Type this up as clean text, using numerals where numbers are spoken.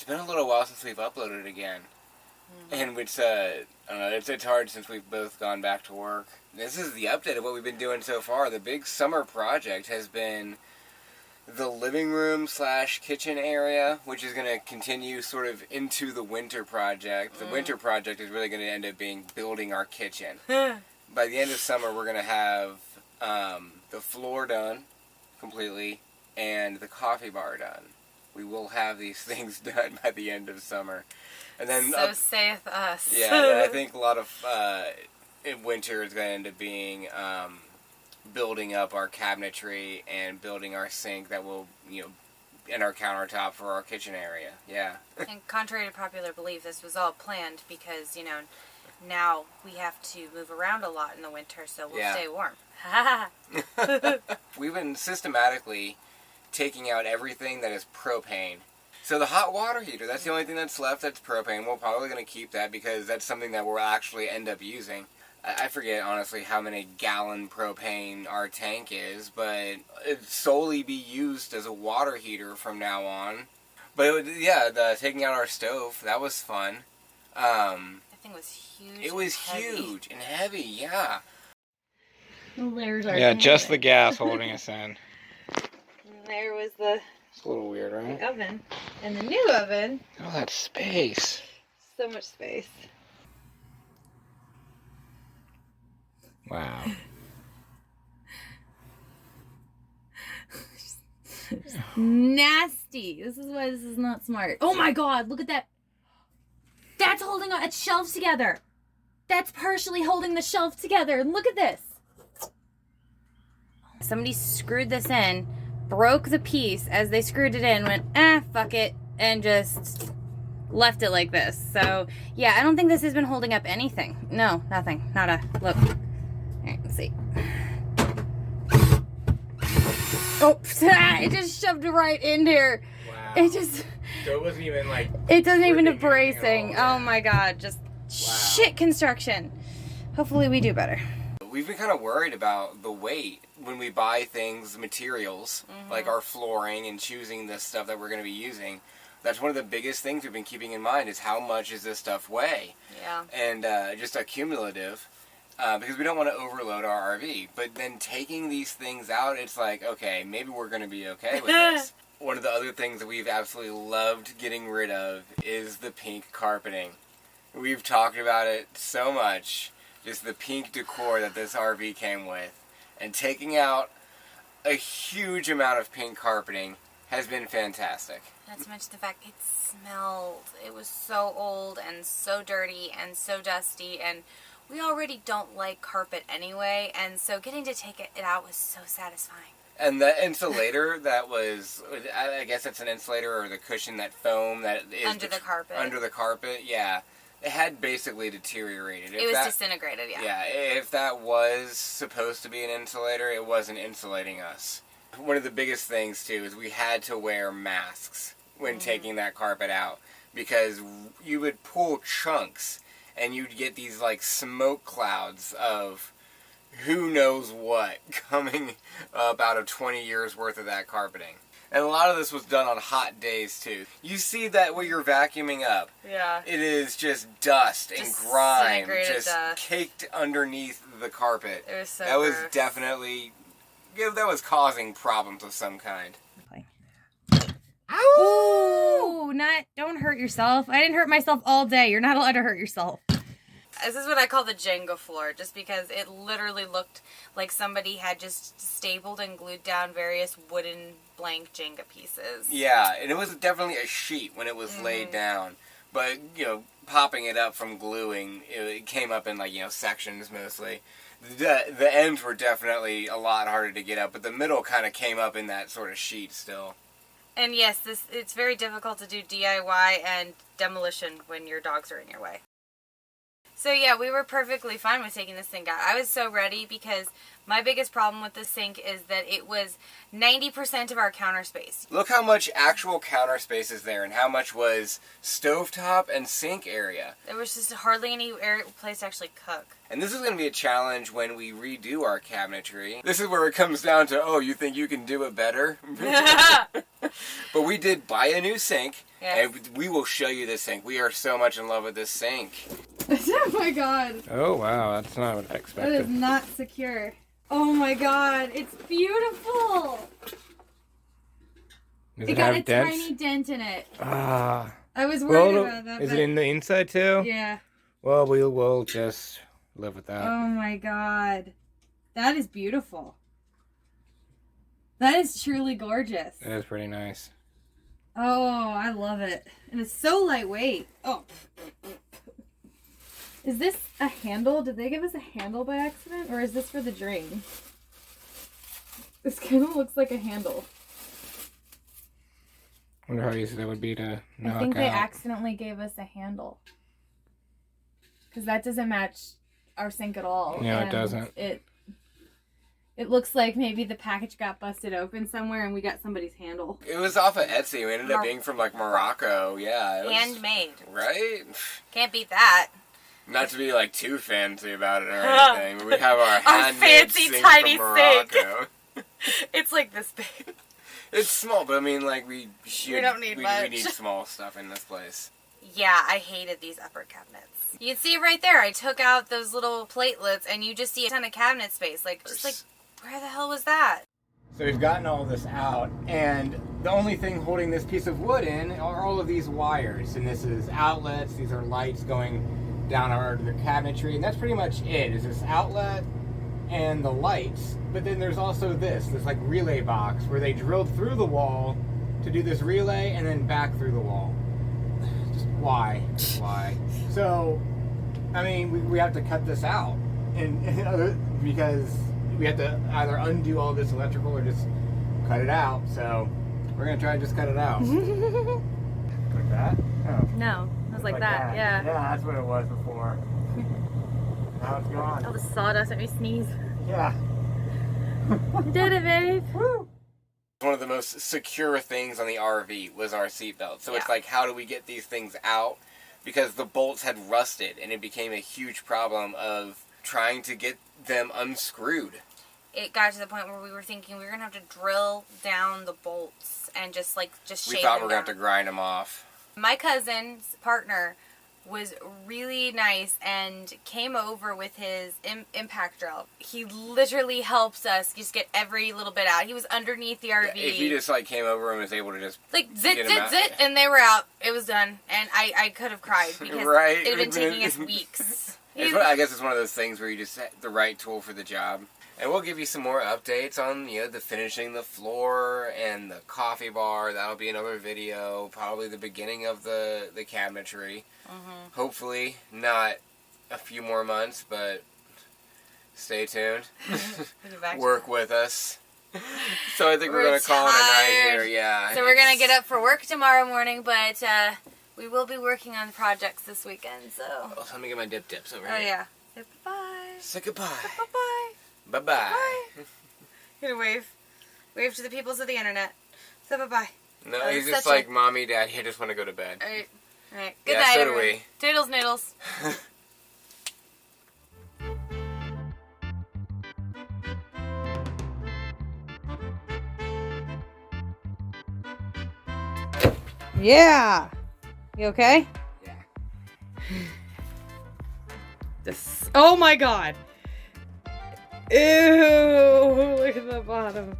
It's been a little while since we've uploaded again. And it's, I don't know, it's hard since we've both gone back to work. This is the update of what we've been doing so far. The big summer project has been the living room / kitchen area, which is going to continue sort of into the winter project. The winter project is really going to end up being building our kitchen. By the end of summer, we're going to have the floor done completely and the coffee bar done. We will have these things done by the end of summer. And then so saith us. Yeah, and I think a lot of in winter is going to end up being building up our cabinetry and building our sink that will, and our countertop for our kitchen area. Yeah. And contrary to popular belief, this was all planned because, now we have to move around a lot in the winter, so we'll stay warm. We've been systematically taking out everything that is propane. So the hot water heater, that's the only thing that's left that's propane. We're probably going to keep that because that's something that we'll actually end up using. I forget, honestly, how many gallon propane our tank is, but it'd solely be used as a water heater from now on. But, taking out our stove, that was fun. That thing was huge. It was huge and heavy, yeah. Well, there's our just the gas holding us in. And there was the... It's a little weird, right? The oven. And the new oven. Oh, that space. So much space. Wow. Nasty. This is why this is not smart. Oh my god, look at that. That's holding its shelves together. That's partially holding the shelf together. And look at this. Somebody screwed this in, broke the piece as they screwed it in, went, fuck it, and just left it like this. So, yeah, I don't think this has been holding up anything. No, nothing. Nada. Look. Alright, let's see. Oh, it just shoved it right in here. Wow. It just... So it wasn't even like... It doesn't even have bracing. Oh my god, just shit construction. Hopefully we do better. We've been kind of worried about the weight when we buy things, materials, like our flooring and choosing the stuff that we're going to be using. That's one of the biggest things we've been keeping in mind is how much does this stuff weigh? Yeah. And just a cumulative, because we don't want to overload our RV. But then taking these things out, it's like, okay, maybe we're going to be okay with this. One of the other things that we've absolutely loved getting rid of is the pink carpeting. We've talked about it so much. Just the pink decor that this RV came with. And taking out a huge amount of pink carpeting has been fantastic. Not to mention the fact it smelled. It was so old and so dirty and so dusty, and we already don't like carpet anyway, and so getting to take it out was so satisfying. And the insulator that was, I guess it's an insulator or the cushion, that foam that is... Under the carpet. Under the carpet, yeah. It had basically deteriorated. It was disintegrated, yeah. Yeah, if that was supposed to be an insulator, it wasn't insulating us. One of the biggest things, too, is we had to wear masks when taking that carpet out. Because you would pull chunks, and you'd get these, smoke clouds of who knows what coming up out of 20 years worth of that carpeting. And a lot of this was done on hot days, too. You see that where you're vacuuming up. Yeah. It is just dust and grime just caked underneath the carpet. It was so That was gross. definitely... that was causing problems of some kind. Ow! Don't hurt yourself. I didn't hurt myself all day. You're not allowed to hurt yourself. This is what I call the Jenga floor, just because it literally looked like somebody had just stapled and glued down various wooden blank Jenga pieces. Yeah, and it was definitely a sheet when it was laid down. But, popping it up from gluing, it came up in, sections mostly. The ends were definitely a lot harder to get up, but the middle kind of came up in that sort of sheet still. And yes, it's very difficult to do DIY and demolition when your dogs are in your way. So yeah, we were perfectly fine with taking this sink out. I was so ready because my biggest problem with this sink is that it was 90% of our counter space. Look how much actual counter space is there and how much was stovetop and sink area. There was just hardly any place to actually cook. And this is going to be a challenge when we redo our cabinetry. This is where it comes down to, oh, you think you can do it better? But we did buy a new sink, and we will show you this sink. We are so much in love with this sink. Oh my god. Oh wow, that's not what I expected. That is not secure. Oh my god, it's beautiful! It got a tiny dent in it. Ah. I was worried about that. Is it in the inside too? Yeah. Well, we'll just live with that. Oh my god. That is beautiful. That is truly gorgeous. It is pretty nice. Oh, I love it. And it's so lightweight. Oh. Is this a handle? Did they give us a handle by accident? Or is this for the drain? This kind of looks like a handle. I wonder how easy that would be to knock out. I think they accidentally gave us a handle. Because that doesn't match our sink at all. Yeah, it doesn't. It looks like maybe the package got busted open somewhere and we got somebody's handle. It was off of Etsy. It ended up being from like Morocco. Yeah. It was, handmade. Right? Can't beat that. Not to be like too fancy about it or anything, but we have our handmade fancy sink tiny from Morocco. sink. It's like this big. It's small, but I mean, like we don't need much. We need small stuff in this place. Yeah, I hated these upper cabinets. You can see right there. I took out those little platelets, and you just see a ton of cabinet space. Like, just like, where the hell was that? So we've gotten all this out, and the only thing holding this piece of wood in are all of these wires. And this is outlets. These are lights going down our the cabinetry, and that's pretty much it. Is this outlet and the lights, but then there's also this like relay box where they drilled through the wall to do this relay and then back through the wall. Just why? So, I mean, we have to cut this out, and because we have to either undo all this electrical or just cut it out. So we're gonna try to just cut it out. Like that? Oh. No. It was like that, yeah. Yeah, that's what it was before. Now it's gone. All the sawdust made me sneeze. Yeah. You did it, babe. Woo! One of the most secure things on the RV was our seatbelt. So it's like, how do we get these things out? Because the bolts had rusted, and it became a huge problem of trying to get them unscrewed. It got to the point where we were thinking we were going to have to drill down the bolts and just shave them down. We thought we were going to have to grind them off. My cousin's partner was really nice and came over with his impact drill. He literally helps us just get every little bit out. He was underneath the RV. Yeah, if he just came over and was able to just zit, and they were out. It was done. And I could have cried because it had been taking us weeks. I guess it's one of those things where you just have the right tool for the job. And we'll give you some more updates on, the finishing the floor and the coffee bar. That'll be another video. Probably the beginning of the cabinetry. Mm-hmm. Hopefully not a few more months, but stay tuned. Work with us. So I think we're going to call it a night here. Yeah. So we're going to get up for work tomorrow morning, but we will be working on projects this weekend. So let me get my dips over here. Oh, yeah. Say bye-bye. Say goodbye. Bye-bye. Bye-bye. Bye. Here, wave. Wave to the peoples of the internet. Say bye-bye. No, he's just like, Mommy, Daddy, I just want to go to bed. All right. Good night, so do we. Toodles noodles. Yeah. You okay? Yeah. Oh my god. Ew, look at the bottom.